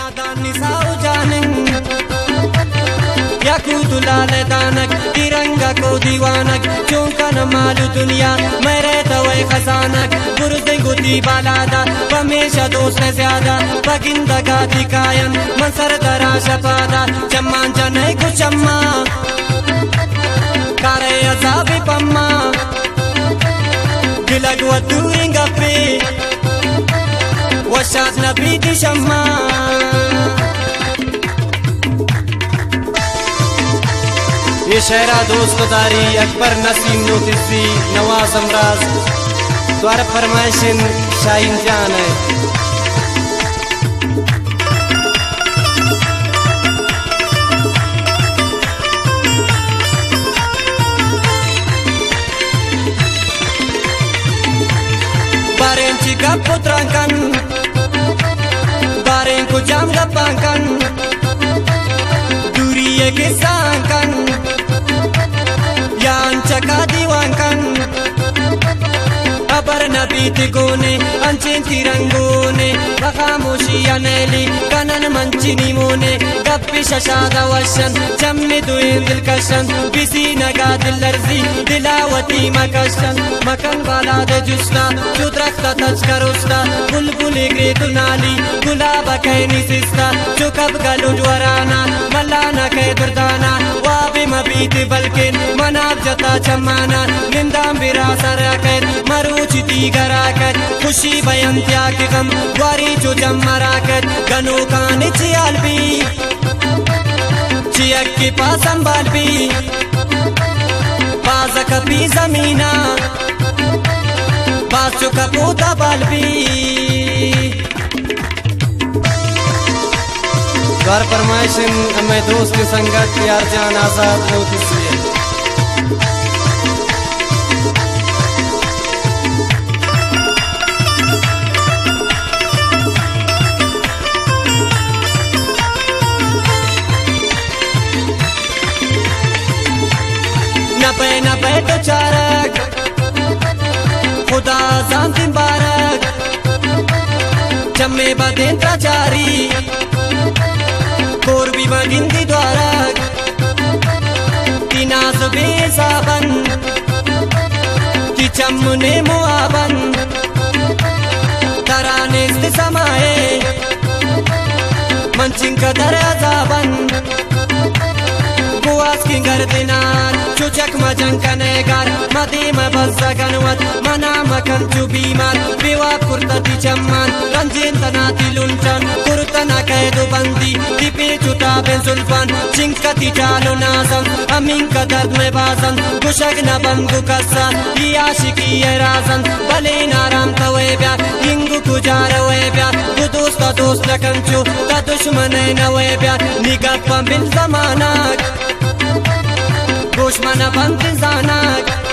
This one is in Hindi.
नादान निसाऊ जानन याकूत लाल दानक तिरंगा को दीवानक चौंका न मालू दुनिया मेरे तवे खजानक बुरुद गुती बालादा हमेशा दोस्त ज्यादा बगिंदा का दिकायन मनसर दरा शपादा चम्मान जने कुचम्मा कारे अजाबी पम्मा दिलक वदूरिंगा पे वशात नबी दिशम्मा ये शहरा दोस्त दारी अकबर नसीम नोतिसी नवाज अमराज द्वार फरमाइशन शाहीन जान है बारें चिका पुत्रांकन बारें को जाम गपांकन दूरी के सांकन चका दीवानकन अबर नबी तिगोने अंचिन तिरंगोने खामोशी अनेली कनन मंचिनी मोने गप्पी शशादा वशन जम्मे दुइन दिलकशन बिसी नगा दिलर्जी दिलावती मकशन मकन बाला दे जुस्ता चुद्रख्ता तस्करुस्ता बुलबुली ग्रे दुनाली गुलाबा कैनी सिस्ता चुकब गलु ज्वराना मल्लाना कै दुर्दाना वाबी मबीती बल्किन मनाब जता चम्माना निंदाम बिरा सराकत मरुचिती गराकत खुशी बयन त्याग गम वारी जो जमराकत गनो कान चियालबी चियक के पास संभालबी बाजक पी जमीना बासु का पोता बालबी द्वार फरमाइशन हमें दोस्त की संगत यार जान आजाद नोतिसी नबे तो चारक खुदा जानती बारक जम्मे बदेंद्रा जारी कोर भी बगिंदी द्वारक तिनास बेसाबन कि चम्मुने मुआबन तराने समाए मंचिंग का दराजाबन बुआस की गर्दिनार चुचक मजंकनेगार मदीम बज़गनवत मना मकन चु बीमार बेवा कुर्तती चम्मान रंजीन तनाती लुंचन कुर्तना कैदु बंदी दीपे चुटा बेन सुल्फान चिंकती चालो नाजम अमीन का दर्द में बाजन गुशक न बंगु कसा ये आशिकी ये राजन भले नाराम तवे ब्या हिंगु कुजार वे ब्या दोस्त कंचु ता दुश्मन नवे ब्या निगत बिल जमानक दुश्मन बंद जानाक